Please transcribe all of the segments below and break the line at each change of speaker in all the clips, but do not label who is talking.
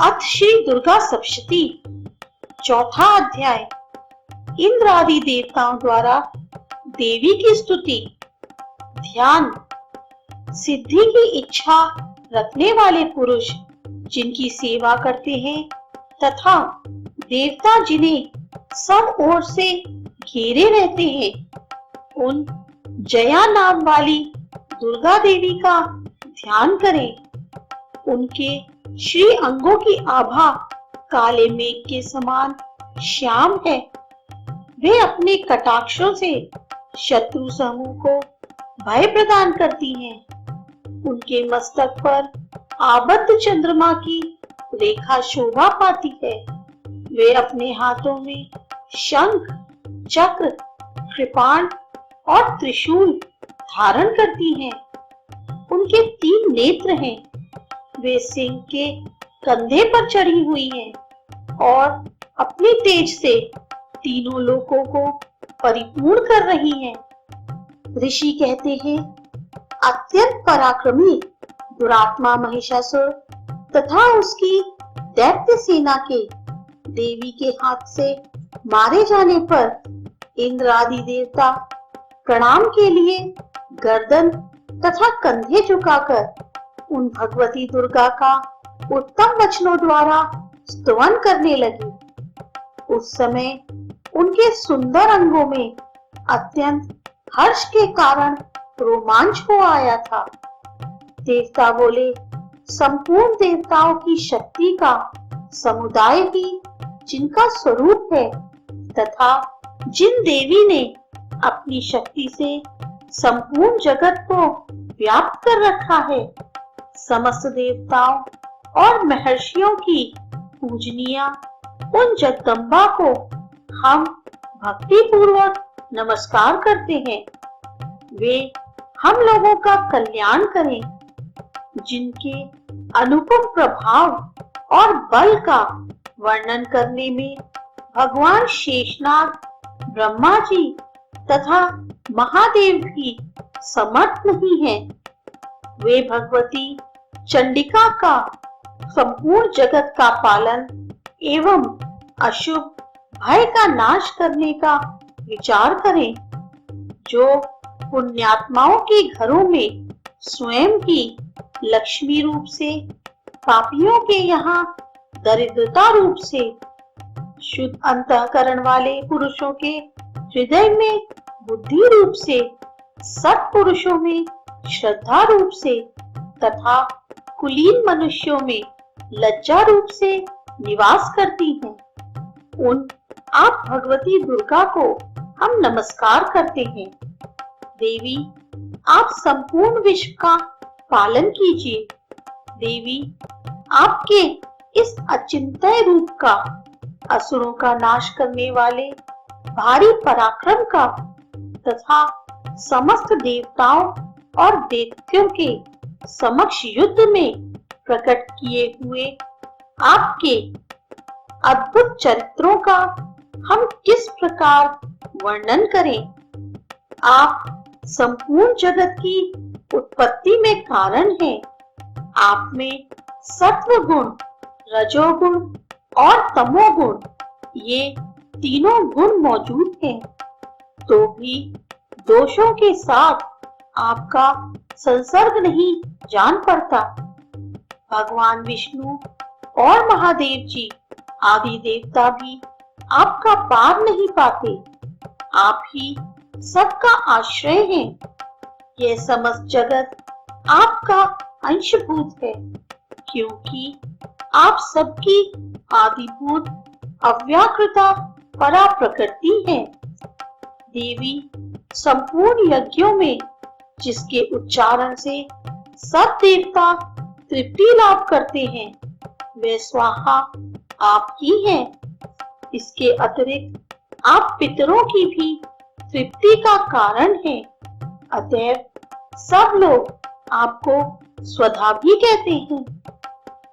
अथ श्री दुर्गा सप्तशती चौथा अध्याय। इंद्र आदि देवताओं द्वारा देवी की स्तुति। ध्यान। सिद्धि की इच्छा रखने वाले पुरुष जिनकी सेवा करते हैं तथा देवता जिन्हें सब ओर से घेरे रहते हैं, उन जया नाम वाली दुर्गा देवी का ध्यान करें। उनके श्री अंगों की आभा काले मेघ के समान श्याम है। वे अपने कटाक्षों से शत्रु समूह को भय प्रदान करती हैं। उनके मस्तक पर आबद्ध चंद्रमा की रेखा शोभा पाती है। वे अपने हाथों में शंख, चक्र, कृपाण और त्रिशूल धारण करती हैं। उनके 3 नेत्र हैं। वे सिंह के कंधे पर चढ़ी हुई हैं और अपने तेज से तीनों लोकों को परिपूर्ण कर रही हैं। ऋषि कहते हैं, अत्यंत पराक्रमी दुरात्मा महिषासुर तथा उसकी दैत्य सेना के देवी के हाथ से मारे जाने पर इंद्र आदि देवता प्रणाम के लिए गर्दन तथा कंधे झुकाकर उन भगवती दुर्गा का उत्तम वचनों द्वारा स्तवन करने लगी। उस समय उनके सुंदर अंगों में अत्यंत हर्ष के कारण रोमांच हो आया था। देवता बोले, संपूर्ण देवताओं की शक्ति का समुदाय ही जिनका स्वरूप है तथा जिन देवी ने अपनी शक्ति से संपूर्ण जगत को व्याप्त कर रखा है, समस्त देवताओं और महर्षियों की पूजनीय उन जगदम्बा को हम भक्ति पूर्वक नमस्कार करते हैं। वे हम लोगों का कल्याण करें। जिनके अनुपम प्रभाव और बल का वर्णन करने में भगवान शेषनाग, ब्रह्मा जी तथा महादेव भी समर्थ नहीं हैं। वे भगवती चंडिका का संपूर्ण जगत का पालन एवं अशुभ भय का नाश करने का विचार करें। जो पुण्यात्माओं के घरों में स्वयं की लक्ष्मी रूप से, पापियों के यहाँ दरिद्रता रूप से, शुद्ध अंतःकरण वाले पुरुषों के हृदय में बुद्धि रूप से, सत्पुरुषों में श्रद्धा रूप से तथा कुलीन मनुष्यों में लज्जा रूप से निवास करती हैं, उन आप भगवती दुर्गा को हम नमस्कार करते हैं। देवी, आप संपूर्ण विश्व का पालन कीजिए। देवी, आपके इस अचिंत्य रूप का, असुरों का नाश करने वाले भारी पराक्रम का तथा समस्त देवताओं और दैत्यों के समक्ष युद्ध में प्रकट किए हुए आपके अद्भुत चरित्रों का हम किस प्रकार वर्णन करें। आप संपूर्ण जगत की उत्पत्ति में कारण हैं। आप में सत्व गुण, रजोगुण और तमोगुण, ये तीनों गुण मौजूद हैं। तो भी दोषों के साथ आपका संसर्ग नहीं जान पड़ता। भगवान विष्णु और महादेव जी आदि देवता भी आपका पार नहीं पाते। आप ही सबका आश्रय हैं। यह समस्त जगत आपका अंशभूत है, क्योंकि आप सबकी आदिभूत अव्याकृता परा प्रकृति हैं। देवी, संपूर्ण यज्ञों में जिसके उच्चारण से सब देवता तृप्ति लाभ करते हैं, वे स्वाहा आप ही हैं। इसके अतिरिक्त आप पितरों की भी तृप्ति का कारण हैं। अतएव सब लोग आपको स्वधा भी कहते हैं।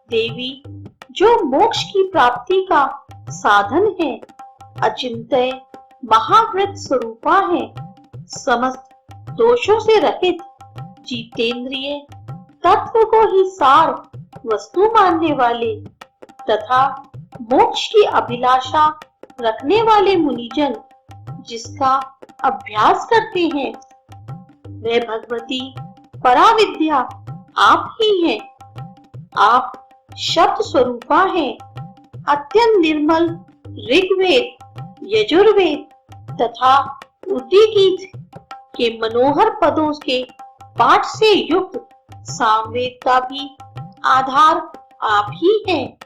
देवी, जो मोक्ष की प्राप्ति का साधन है, अचिंत्य महाव्रत स्वरूपा है, समस्त दोषों से रहित, जीतेंद्रिय, तत्व को ही सार वस्तु मानने वाले तथा मोक्ष की अभिलाषा रखने वाले मुनिजन जिसका अभ्यास करते हैं, वे भगवती पराविद्या आप ही हैं। आप शब्द स्वरूपा हैं। अत्यंत निर्मल ऋग्वेद, यजुर्वेद तथा उद्गीत के मनोहर पदों के पाठ से युक्त सामवेद का भी आधार आप ही हैं।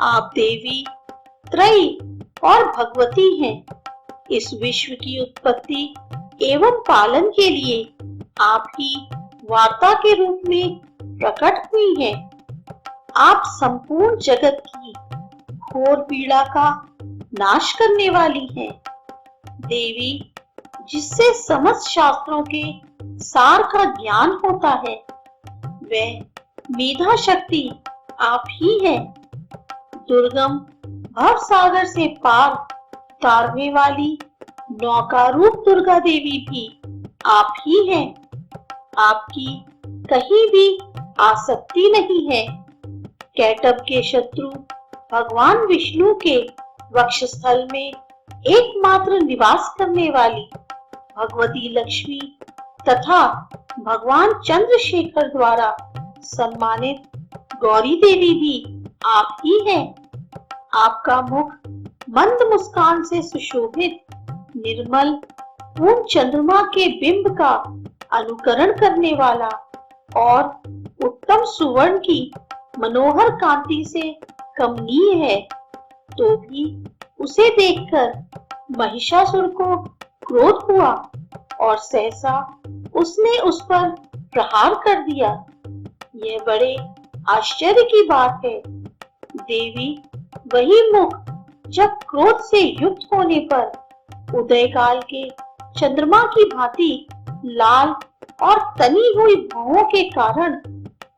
आप देवी, त्रयी और भगवती हैं। इस विश्व की उत्पत्ति एवं पालन के लिए आप ही वार्ता के रूप में प्रकट हुई हैं। आप संपूर्ण जगत की घोर पीड़ा का नाश करने वाली हैं। देवी, जिससे समस्त शास्त्रों के सार का ज्ञान होता है, वह मेधा शक्ति आप ही है। दुर्गम भव सागर से पार तारने वाली नौका रूप दुर्गा देवी भी आप ही हैं। आपकी कहीं भी आसक्ति नहीं है। कैटभ के शत्रु भगवान विष्णु के वक्षस्थल में एकमात्र निवास करने वाली भगवती लक्ष्मी तथा भगवान चंद्रशेखर द्वारा सम्मानित गौरी देवी भी आप ही हैं। आपका मुख मंद मुस्कान से सुशोभित निर्मल पूर्ण चंद्रमा के बिंब का अनुकरण करने वाला और उत्तम सुवर्ण की मनोहर कांति से कमनीय है, तो भी उसे देखकर महिषासुर को क्रोध हुआ और सहसा उसने उस पर प्रहार कर दिया। यह बड़े आश्चर्य की बात है। देवी, वही मुख जब क्रोध से युक्त होने पर उदय काल के चंद्रमा की भांति लाल और तनी हुई भौहों के कारण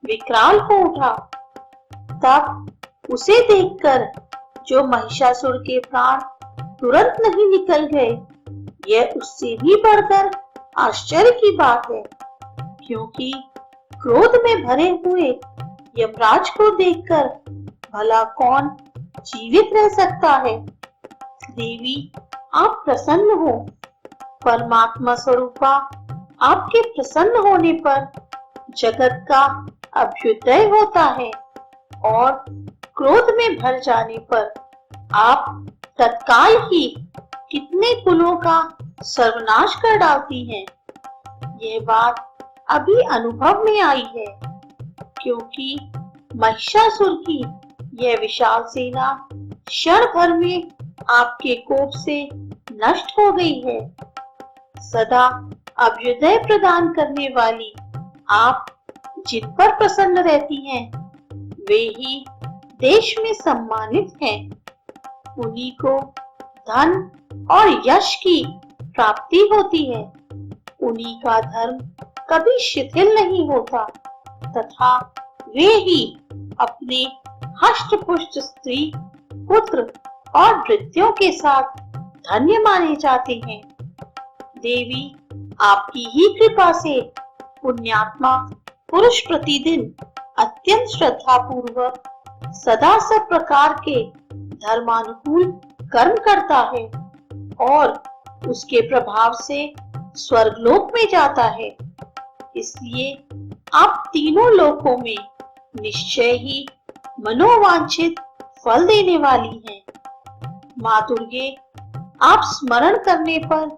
विकराल हो उठा, तब उसे देखकर जो महिषासुर के प्राण तुरंत नहीं निकल गए, यह उससे भी बढ़कर आश्चर्य की बात है, क्योंकि क्रोध में भरे हुए यमराज को देखकर भला कौन जीवित रह सकता है। देवी, आप प्रसन्न हो। परमात्मा स्वरूपा आपके प्रसन्न होने पर जगत का अभ्युदय होता है और क्रोध में भर जाने पर आप तत्काल ही कितने कुलों का सर्वनाश कर डालती हैं। यह बात अभी अनुभव में आई है, क्योंकि महिषासुर की यह विशाल सेना क्षण भर में आपके कोप से नष्ट हो गई है। सदा अभ्युदय प्रदान करने वाली आप जिन पर प्रसन्न रहती हैं, वे ही देश में सम्मानित हैं। उन्हीं को धन और यश की प्राप्ति होती है। उन्हीं का धर्म कभी शिथिल नहीं होता तथा वे ही अपने हष्ट पुष्ट स्त्री, पुत्र और भृत्यों के साथ धन्य माने जाते हैं। देवी, आपकी ही कृपा से पुण्यात्मा पुरुष प्रतिदिन अत्यंत श्रद्धा पूर्वक सदा सब प्रकार के धर्मानुकूल कर्म करता है और उसके प्रभाव से स्वर्गलोक में जाता है। इसलिए आप तीनों लोकों में निश्चय ही मनोवांछित फल देने वाली हैं। माँ दुर्गे, आप स्मरण करने पर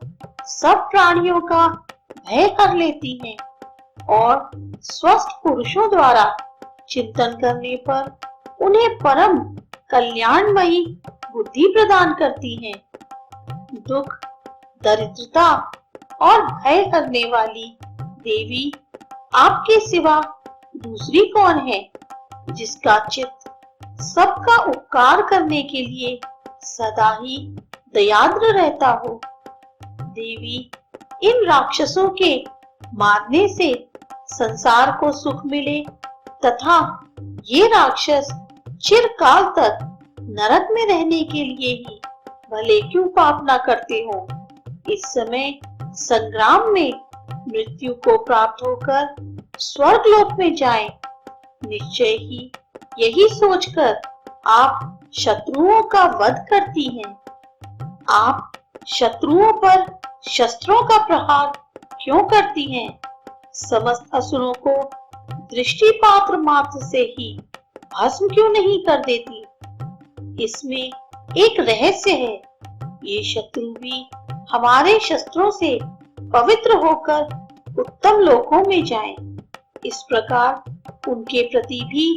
सब प्राणियों का भय कर लेती हैं और स्वस्थ पुरुषों द्वारा चिंतन करने पर उन्हें परम कल्याणमयी बुद्धि प्रदान करती हैं। दुख, दरिद्रता और भय करने वाली देवी, आपके सिवा दूसरी कौन है जिसका चित्त सबका उपकार करने के लिए सदा ही दयाद्र रहता हो। देवी, इन राक्षसों के मारने से संसार को सुख मिले तथा ये राक्षस चिरकाल तक नरक में रहने के लिए ही भले क्यों पाप न करते हो, इस समय संग्राम में मृत्यु को प्राप्त होकर स्वर्गलोक में जाएं। निश्चय ही यही सोचकर आप शत्रुओं का वध करती हैं। आप शत्रुओं पर शस्त्रों का प्रहार क्यों करती हैं? समस्त असुरों को दृष्टिपात्र मात्र से ही भस्म क्यों नहीं कर देती? इसमें एक रहस्य है। ये शत्रु भी हमारे शस्त्रों से पवित्र होकर उत्तम लोकों में जाएं। इस प्रकार उनके प्रति भी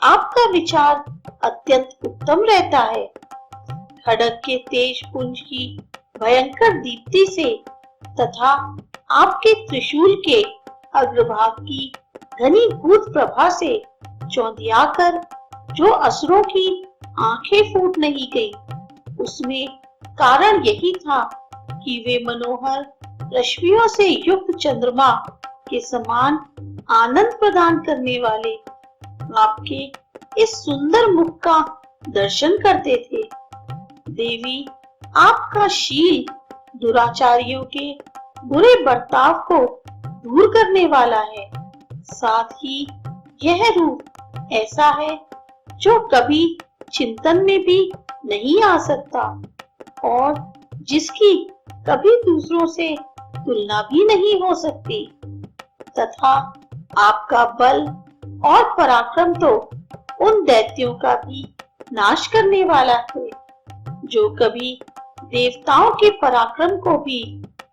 आपका विचार अत्यंत उत्तम रहता है। खड्ग के तेज पुंज की भयंकर दीप्ति से तथा आपके त्रिशूल के अग्रभाग की घनीभूत प्रभा से चौंधियाकर जो असुरों की आंखें फूट नहीं गई, उसमें कारण यही था कि वे मनोहर रश्मियों से युक्त चंद्रमा के समान आनंद प्रदान करने वाले आपके इस सुंदर मुख का दर्शन करते थे। देवी, आपका शील दुराचारियों के बुरे बर्ताव को दूर करने वाला है। साथ ही यह रूप ऐसा है जो कभी चिंतन में भी नहीं आ सकता और जिसकी कभी दूसरों से तुलना भी नहीं हो सकती, तथा आपका बल और पराक्रम तो उन दैत्यों का भी नाश करने वाला है जो कभी देवताओं के पराक्रम को भी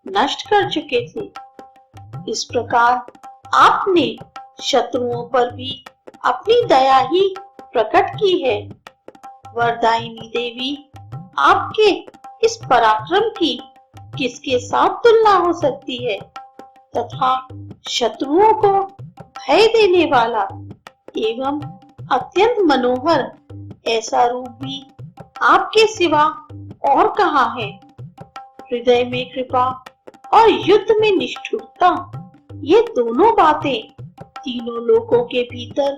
नष्ट कर चुके थे। इस प्रकार आपने शत्रुओं पर भी अपनी दया ही प्रकट की है। वरदायिनी देवी, आपके इस पराक्रम की किसके साथ तुलना हो सकती है? तथा शत्रुओं को भय देने वाला एवं अत्यंत मनोहर ऐसा रूप भी आपके सिवा और कहाँ है? हृदय में कृपा और युद्ध में निष्ठुरता, ये दोनों बातें तीनों लोकों के भीतर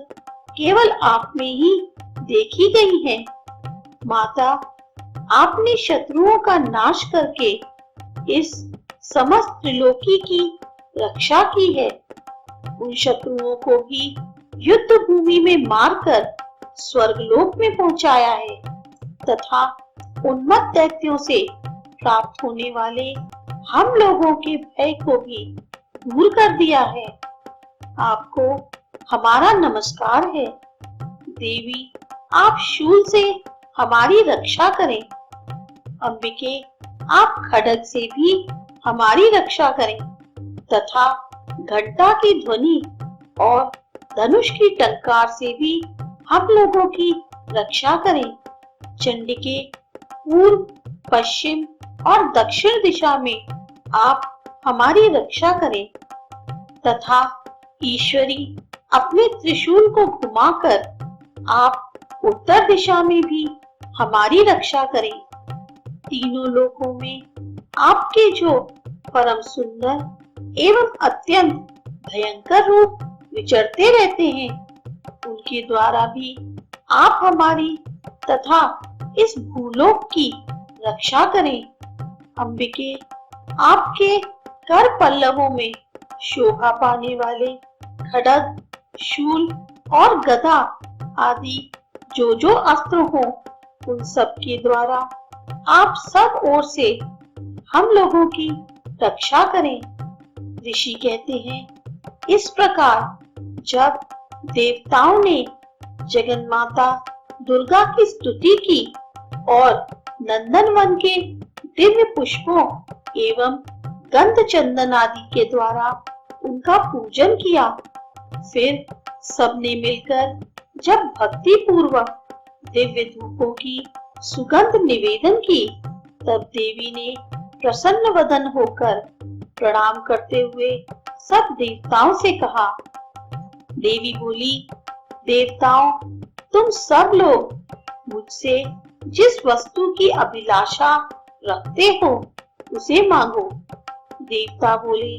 केवल आप में ही देखी गई हैं। माता, आपने शत्रुओं का नाश करके इस समस्त त्रिलोकी की रक्षा की है। उन शत्रुओं को भी युद्ध भूमि में मारकर स्वर्गलोक में पहुंचाया है तथा उन्मत्त दैत्यों से प्राप्त होने वाले हम लोगों के भय को भी दूर कर दिया है। आपको हमारा नमस्कार है। देवी, आप शूल से हमारी रक्षा करें। अंबिके, आप खड्ग से भी हमारी रक्षा करें तथा घंटा की ध्वनि और धनुष की टंकार से भी हम लोगों की रक्षा करें। चंडिके, पूर्व, पश्चिम और दक्षिण दिशा में आप हमारी रक्षा करें तथा ईश्वरी, अपने त्रिशूल को घुमाकर आप उत्तर दिशा में भी हमारी रक्षा करें। तीनों लोकों में आपके जो परम सुंदर एवं अत्यंत भयंकर रूप विचरते रहते हैं, उनके द्वारा भी आप हमारी तथा इस भूलोक की रक्षा करें। अंबिके, आपके कर पल्लवों में शोभा पाने वाले खड्ग, शूल और गदा आदि जो अस्त्र हो, उन सब के द्वारा आप सब ओर से हम लोगों की रक्षा करें। ऋषि कहते हैं, इस प्रकार जब देवताओं ने जगन्माता दुर्गा की स्तुति की और नंदनवन के दिव्य पुष्पों एवं गंध चंदन आदि के द्वारा उनका पूजन किया, फिर सबने मिलकर जब भक्ति पूर्वक दिव्य धूपों की सुगंध निवेदन की, तब देवी ने प्रसन्न वदन होकर प्रणाम करते हुए सब देवताओं से कहा। देवी बोली, देवताओं, तुम सब लोग मुझसे जिस वस्तु की अभिलाषा रखते हो उसे मांगो। देवता बोले,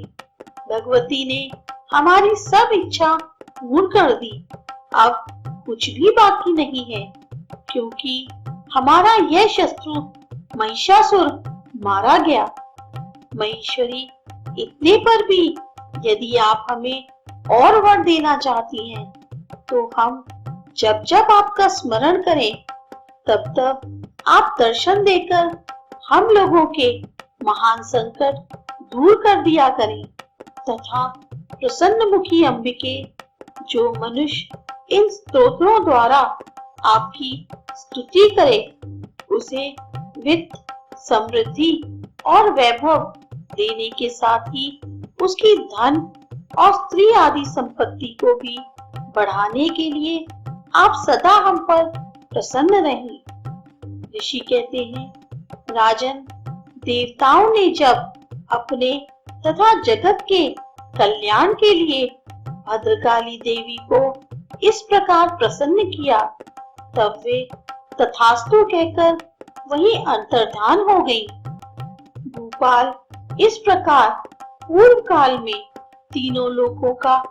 भगवती ने हमारी सब इच्छा पूर्ण कर दी। अब कुछ भी बाकी नहीं है, क्योंकि हमारा यह शत्रु महिषासुर मारा गया। महेश्वरी, इतने पर भी यदि आप हमें और वर देना चाहती हैं, तो हम जब जब आपका स्मरण करें तब तक आप दर्शन देकर हम लोगों के महान संकट दूर कर दिया करें तथा प्रसन्नमुखी अंबिके, जो मनुष्य इन स्तोत्रों द्वारा आपकी स्तुति करे उसे वित्त, समृद्धि और वैभव देने के साथ ही उसकी धन और स्त्री आदि संपत्ति को भी बढ़ाने के लिए आप सदा हम पर प्रसन्न रहें। ऋषि कहते हैं, राजन, देवताओं ने जब अपने तथा जगत के कल्याण के लिए भद्रकाली देवी को इस प्रकार प्रसन्न किया, तब वे तथास्तु कहकर वहीं अंतर्धान हो गई। भूपाल, इस प्रकार पूर्व काल में तीनों लोकों का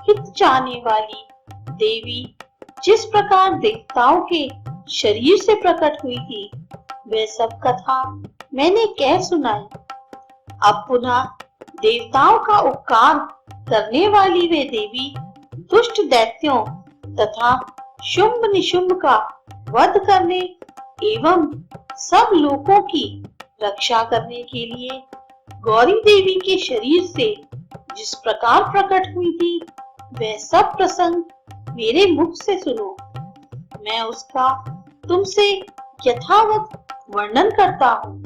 हित चाहने वाली देवी जिस प्रकार देवताओं के शरीर से प्रकट हुई थी, वह सब कथा मैंने कह सुनाई। अब पुनः देवताओं का उपकार करने वाली वे देवी दुष्ट दैत्यों तथा शुंभ निशुंभ का वध करने एवं सब लोगों की रक्षा करने के लिए गौरी देवी के शरीर से जिस प्रकार प्रकट हुई थी, वह सब प्रसंग मेरे मुख से सुनो। मैं उसका तुमसे यथावत वर्णन करता हूँ।